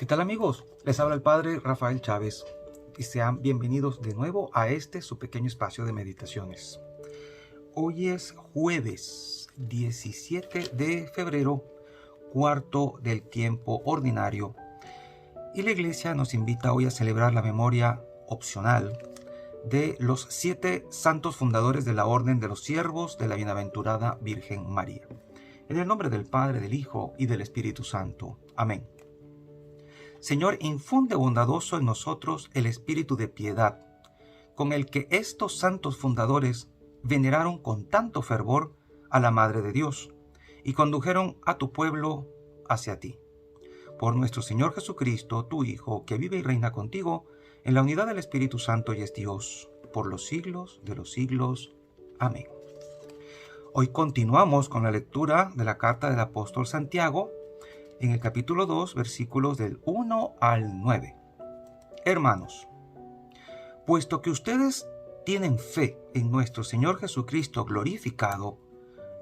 ¿Qué tal, amigos? Les habla el Padre Rafael Chávez y sean bienvenidos de nuevo a su pequeño espacio de meditaciones. Hoy es jueves 17 de febrero, cuarto del tiempo ordinario, y la Iglesia nos invita hoy a celebrar la memoria opcional de los 7 santos fundadores de la Orden de los Siervos de la Bienaventurada Virgen María. En el nombre del Padre, del Hijo y del Espíritu Santo. Amén. Señor, infunde bondadoso en nosotros el espíritu de piedad, con el que estos santos fundadores veneraron con tanto fervor a la Madre de Dios y condujeron a tu pueblo hacia ti. Por nuestro Señor Jesucristo, tu Hijo, que vive y reina contigo, en la unidad del Espíritu Santo y es Dios, por los siglos de los siglos. Amén. Hoy continuamos con la lectura de la carta del apóstol Santiago, en el capítulo 2, versículos del 1 al 9. Hermanos, puesto que ustedes tienen fe en nuestro Señor Jesucristo glorificado,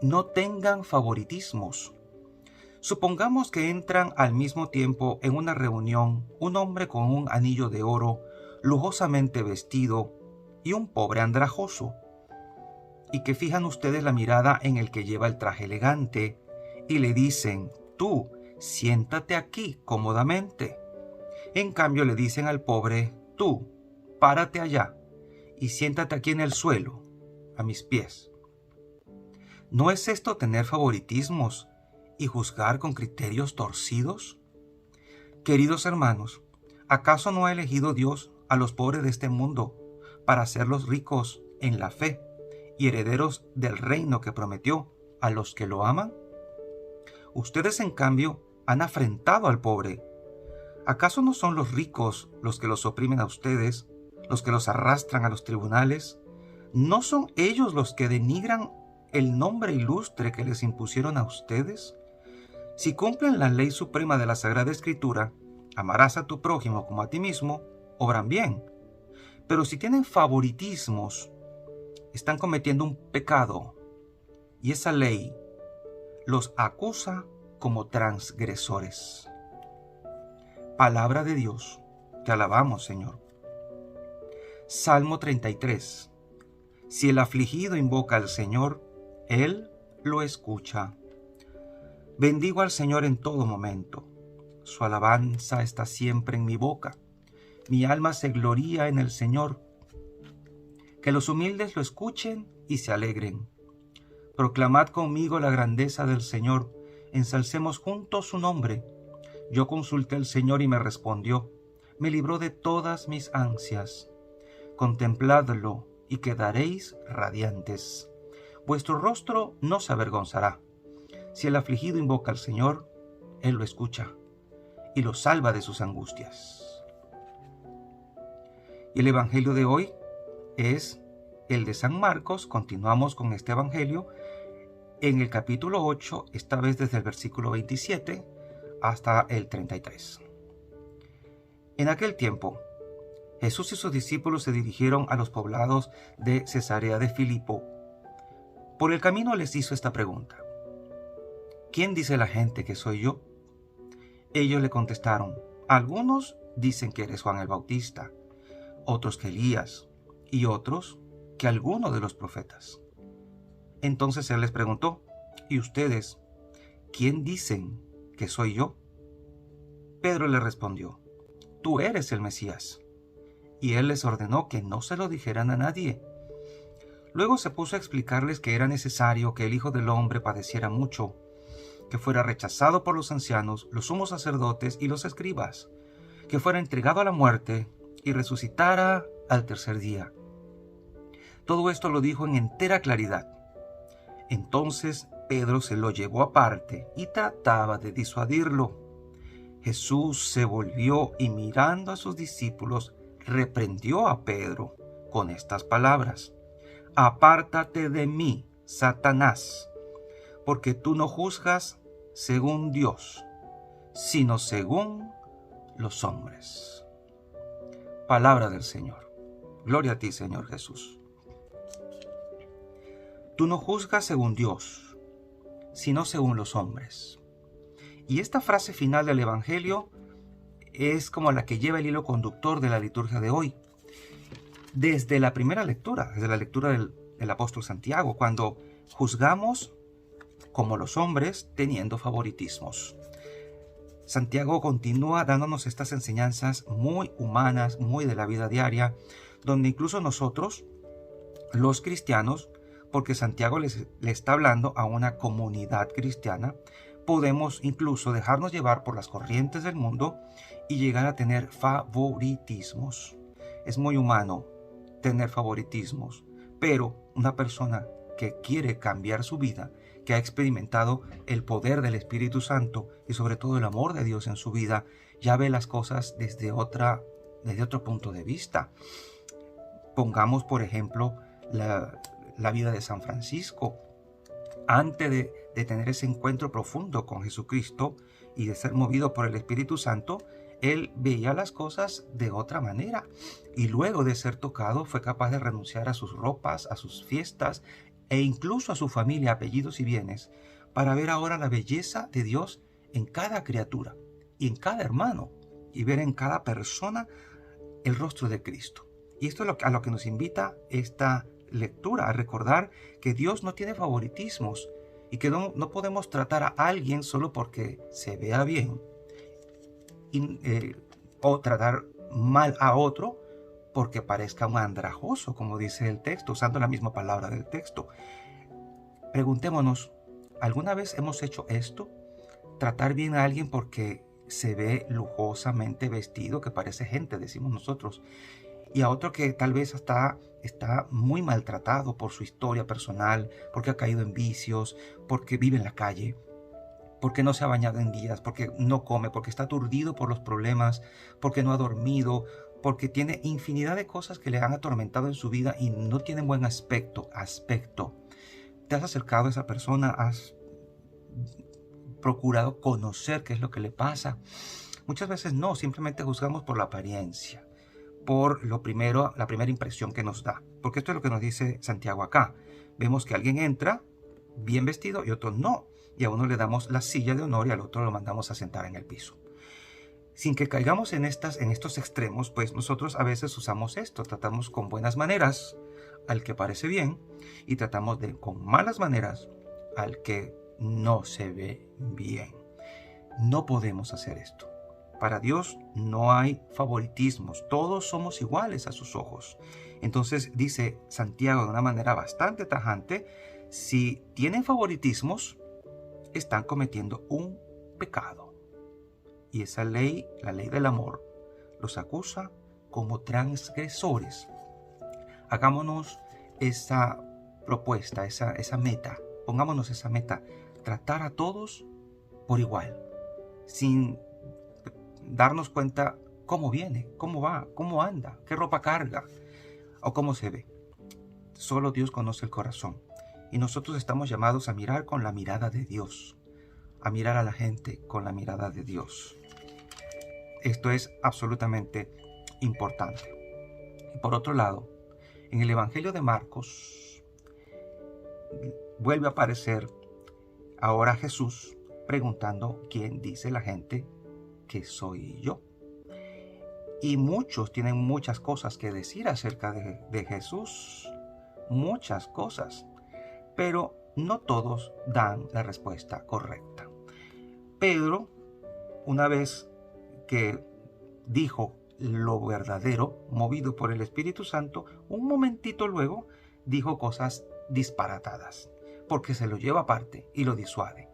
no tengan favoritismos. Supongamos que entran al mismo tiempo en una reunión un hombre con un anillo de oro lujosamente vestido y un pobre andrajoso, y que fijan ustedes la mirada en el que lleva el traje elegante y le dicen: tú, siéntate aquí cómodamente. En cambio le dicen al pobre: tú, párate allá y siéntate aquí en el suelo, a mis pies. ¿No es esto tener favoritismos y juzgar con criterios torcidos? Queridos hermanos, ¿acaso no ha elegido Dios a los pobres de este mundo para hacerlos ricos en la fe y herederos del reino que prometió a los que lo aman? Ustedes, en cambio, han afrentado al pobre. ¿Acaso no son los ricos los que los oprimen a ustedes, los que los arrastran a los tribunales? ¿No son ellos los que denigran el nombre ilustre que les impusieron a ustedes? Si cumplen la ley suprema de la Sagrada Escritura, amarás a tu prójimo como a ti mismo, obran bien. Pero si tienen favoritismos, están cometiendo un pecado, y esa ley los acusa como transgresores. Palabra de Dios, te alabamos, Señor. Salmo 33. Si el afligido invoca al Señor, Él lo escucha. Bendigo al Señor en todo momento. Su alabanza está siempre en mi boca. Mi alma se gloría en el Señor. Que los humildes lo escuchen y se alegren. Proclamad conmigo la grandeza del Señor. Ensalcemos juntos su nombre. Yo consulté al Señor y me respondió. Me libró de todas mis ansias. Contempladlo y quedaréis radiantes. Vuestro rostro no se avergonzará. Si el afligido invoca al Señor, Él lo escucha y lo salva de sus angustias. Y el Evangelio de hoy es el de San Marcos. Continuamos con este Evangelio en el capítulo 8, esta vez desde el versículo 27 hasta el 33. En aquel tiempo, Jesús y sus discípulos se dirigieron a los poblados de Cesarea de Filipo. Por el camino les hizo esta pregunta: ¿quién dice la gente que soy yo? Ellos le contestaron: algunos dicen que eres Juan el Bautista, otros que Elías, y otros que alguno de los profetas. Entonces él les preguntó: ¿y ustedes, quién dicen que soy yo? Pedro le respondió: tú eres el Mesías. Y él les ordenó que no se lo dijeran a nadie. Luego se puso a explicarles que era necesario que el Hijo del Hombre padeciera mucho, que fuera rechazado por los ancianos, los sumos sacerdotes y los escribas, que fuera entregado a la muerte y resucitara al tercer día. Todo esto lo dijo en entera claridad. Entonces Pedro se lo llevó aparte y trataba de disuadirlo. Jesús se volvió y, mirando a sus discípulos, reprendió a Pedro con estas palabras: apártate de mí, Satanás, porque tú no juzgas según Dios, sino según los hombres. Palabra del Señor. Gloria a ti, Señor Jesús. Tú no juzgas según Dios, sino según los hombres. Y esta frase final del Evangelio es como la que lleva el hilo conductor de la liturgia de hoy. Desde la primera lectura, desde la lectura del apóstol Santiago, cuando juzgamos como los hombres teniendo favoritismos. Santiago continúa dándonos estas enseñanzas muy humanas, muy de la vida diaria, donde incluso nosotros, los cristianos, porque Santiago le está hablando a una comunidad cristiana, podemos incluso dejarnos llevar por las corrientes del mundo y llegar a tener favoritismos. Es muy humano tener favoritismos, pero una persona que quiere cambiar su vida, que ha experimentado el poder del Espíritu Santo y sobre todo el amor de Dios en su vida, ya ve las cosas desde otro punto de vista. Pongamos, por ejemplo, la vida de San Francisco. Antes de tener ese encuentro profundo con Jesucristo y de ser movido por el Espíritu Santo, él veía las cosas de otra manera. Y luego de ser tocado fue capaz de renunciar a sus ropas, a sus fiestas e incluso a su familia, apellidos y bienes, para ver ahora la belleza de Dios en cada criatura y en cada hermano, y ver en cada persona el rostro de Cristo. Y esto es a lo que nos invita esta lectura, a recordar que Dios no tiene favoritismos y que no podemos tratar a alguien solo porque se vea bien o tratar mal a otro porque parezca un andrajoso, como dice el texto, usando la misma palabra del texto. Preguntémonos, ¿alguna vez hemos hecho esto? Tratar bien a alguien porque se ve lujosamente vestido, que parece gente, decimos nosotros, y a otro que tal vez está muy maltratado por su historia personal, porque ha caído en vicios, porque vive en la calle, porque no se ha bañado en días, porque no come, porque está aturdido por los problemas, porque no ha dormido, porque tiene infinidad de cosas que le han atormentado en su vida y no tienen buen aspecto. ¿Te has acercado a esa persona? ¿Has procurado conocer qué es lo que le pasa? Muchas veces no, simplemente juzgamos por la apariencia, por la primera impresión que nos da. Porque esto es lo que nos dice Santiago acá. Vemos que alguien entra bien vestido y otro no. Y a uno le damos la silla de honor y al otro lo mandamos a sentar en el piso. Sin que caigamos en estos extremos, pues nosotros a veces usamos esto. Tratamos con buenas maneras al que parece bien y tratamos con malas maneras al que no se ve bien. No podemos hacer esto. Para Dios no hay favoritismos. Todos somos iguales a sus ojos. Entonces dice Santiago de una manera bastante tajante, si tienen favoritismos, están cometiendo un pecado. Y esa ley, la ley del amor, los acusa como transgresores. Hagámonos esa propuesta, esa meta. Pongámonos esa meta. Tratar a todos por igual. Sin darnos cuenta cómo viene, cómo va, cómo anda, qué ropa carga o cómo se ve. Solo Dios conoce el corazón. Y nosotros estamos llamados a mirar con la mirada de Dios. A mirar a la gente con la mirada de Dios. Esto es absolutamente importante. Y por otro lado, en el Evangelio de Marcos vuelve a aparecer ahora Jesús preguntando quién dice la gente que soy yo. Y muchos tienen muchas cosas que decir acerca de Jesús. Muchas cosas. Pero no todos dan la respuesta correcta. Pedro, una vez que dijo lo verdadero, movido por el Espíritu Santo, un momentito luego dijo cosas disparatadas, porque se lo lleva aparte y lo disuade,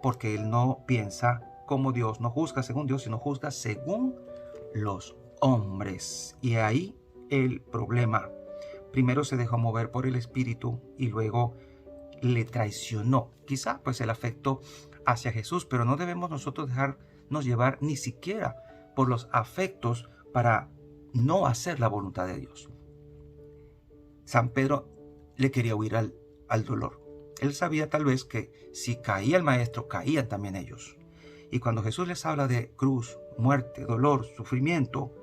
porque él no piensa como Dios, no juzga según Dios, sino juzga según los hombres. Y ahí el problema. Primero se dejó mover por el Espíritu y luego le traicionó. Quizá pues el afecto hacia Jesús, pero no debemos nosotros dejarnos llevar ni siquiera por los afectos para no hacer la voluntad de Dios. San Pedro le quería huir al dolor. Él sabía tal vez que si caía el maestro, caían también ellos. Y cuando Jesús les habla de cruz, muerte, dolor, sufrimiento,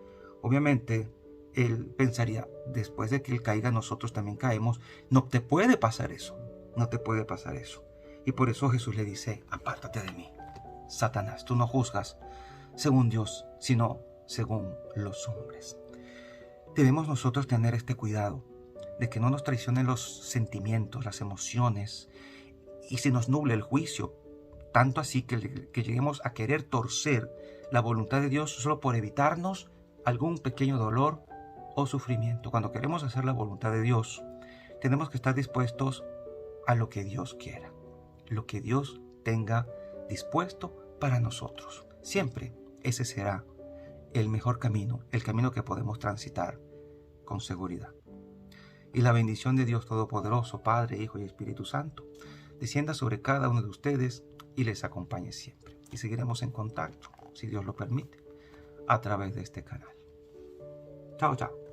obviamente él pensaría, después de que él caiga, nosotros también caemos. No te puede pasar eso. No te puede pasar eso. Y por eso Jesús le dice, apártate de mí, Satanás, tú no juzgas según Dios, sino según los hombres. Debemos nosotros tener este cuidado de que no nos traicionen los sentimientos, las emociones, y se nos nuble el juicio, tanto así que lleguemos a querer torcer la voluntad de Dios solo por evitarnos algún pequeño dolor o sufrimiento. Cuando queremos hacer la voluntad de Dios, tenemos que estar dispuestos a lo que Dios quiera, lo que Dios tenga dispuesto para nosotros. Siempre ese será el mejor camino, el camino que podemos transitar con seguridad. Y la bendición de Dios Todopoderoso, Padre, Hijo y Espíritu Santo, descienda sobre cada uno de ustedes y les acompañe siempre. Y seguiremos en contacto, si Dios lo permite, a través de este canal. Chao, chao.